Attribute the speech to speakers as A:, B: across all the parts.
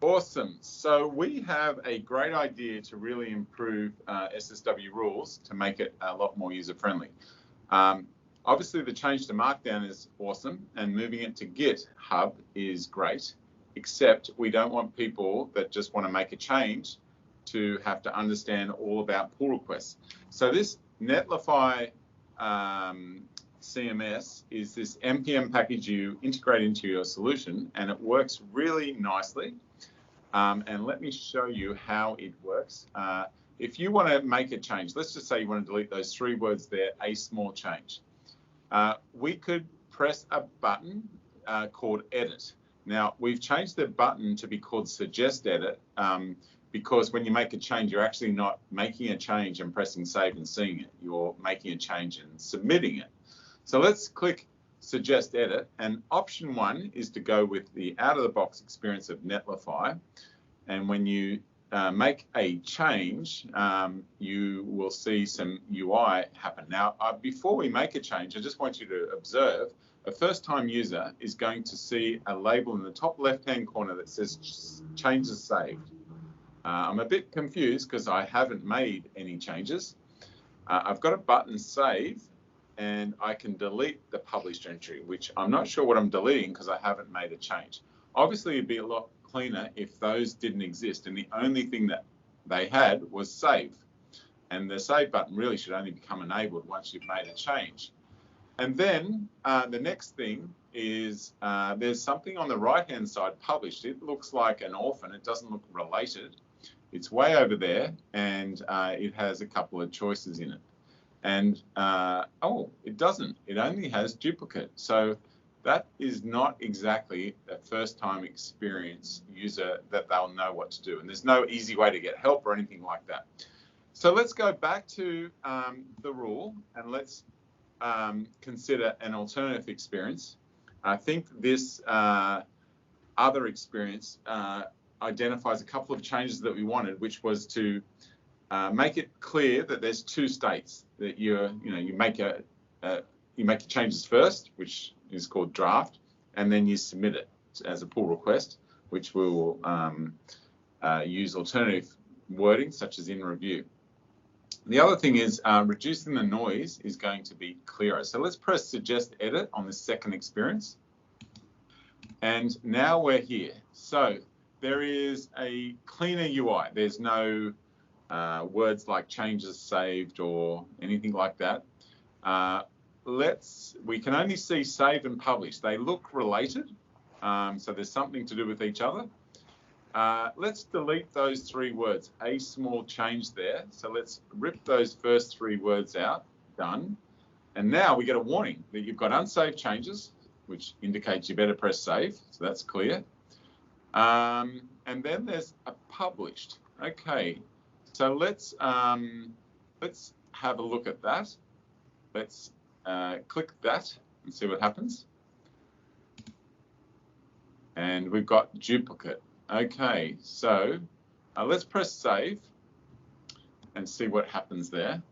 A: Awesome. So we have a great idea to really improve SSW rules to make it a lot more user-friendly. Obviously, the change to Markdown is awesome, and moving it to GitHub is great, except we don't want people that just want to make a change to have to understand all about pull requests. So this Netlify CMS is this NPM package you integrate into your solution, and it works really nicely. And let me show you how it works. If you want to make a change, let's just say you want to delete those 3 words there, a small change. We could press a button called Edit. Now, we've changed the button to be called Suggest Edit because when you make a change, you're actually not making a change and pressing Save and seeing it. You're making a change and submitting it. So let's click Suggest Edit, and option 1 is to go with the out-of-the-box experience of Netlify. And when you make a change, you will see some UI happen. Now, before we make a change, I just want you to observe a first-time user is going to see a label in the top left-hand corner that says Changes Saved. I'm a bit confused because I haven't made any changes. I've got a button Save, and I can delete the published entry, which I'm not sure what I'm deleting because I haven't made a change. Obviously, it'd be a lot cleaner if those didn't exist and the only thing that they had was save. And the save button really should only become enabled once you've made a change. And then the next thing is there's something on the right-hand side published. It looks like an orphan. It doesn't look related. It's way over there, and it has a couple of choices in it. And, oh, it doesn't. It only has duplicate. So that is not exactly a first-time experience user that they'll know what to do. And there's no easy way to get help or anything like that. So let's go back to the rule, and let's consider an alternative experience. I think this other experience identifies a couple of changes that we wanted, which was to make it clear that there's 2 states that you make changes first, which is called draft, and then you submit it as a pull request, which we will use alternative wording such as in review. The other thing is reducing the noise is going to be clearer. So let's press Suggest Edit on this second experience. And now we're here. So there is a cleaner UI. There's no words like changes saved or anything like that. We can only see save and publish. They look related, so there's something to do with each other. Let's delete those 3 words, a small change there. So let's rip those first 3 words out, done. And now we get a warning that you've got unsaved changes, which indicates you better press save, so that's clear. And then there's a published. Okay, so let's have a look at that. Let's click that and see what happens. And we've got duplicate. Okay, so let's press save and see what happens there.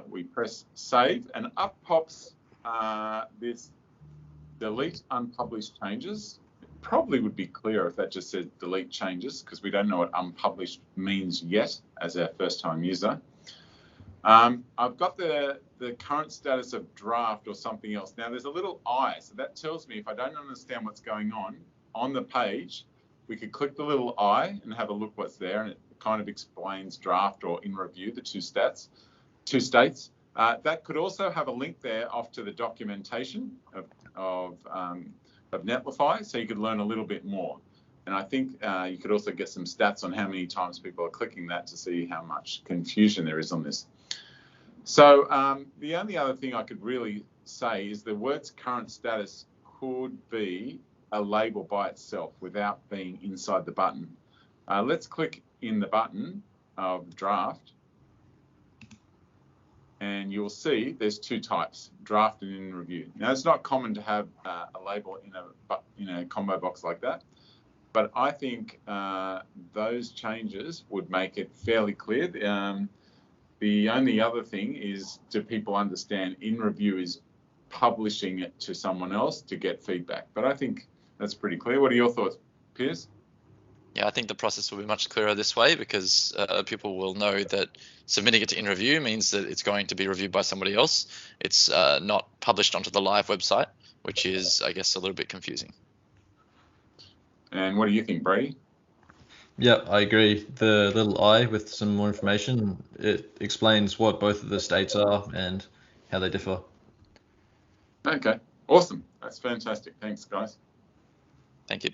A: We press save and up pops this delete unpublished changes. It probably would be clearer if that just said delete changes because we don't know what unpublished means yet as our first time user. I've got the current status of draft or something else. Now there's a little I, so that tells me if I don't understand what's going on the page, we could click the little I and have a look what's there, and it kind of explains draft or in review, the two states. That could also have a link there off to the documentation of Netlify, so you could learn a little bit more. And I think you could also get some stats on how many times people are clicking that to see how much confusion there is on this. So the only other thing I could really say is the word's current status could be a label by itself without being inside the button. Let's click in the button of draft, and you'll see there's 2 types, draft and in review. Now it's not common to have a label in a combo box like that, but I think those changes would make it fairly clear. The only other thing is, do people understand in review is publishing it to someone else to get feedback? But I think that's pretty clear. What are your thoughts, Piers? Piers?
B: Yeah, I think the process will be much clearer this way because people will know that submitting it to InReview means that it's going to be reviewed by somebody else. It's not published onto the live website, which is, I guess, a little bit confusing.
A: And what do you think, Brady?
C: Yeah, I agree. The little I with some more information, it explains what both of the states are and how they differ.
A: Okay, awesome. That's fantastic. Thanks, guys.
B: Thank you.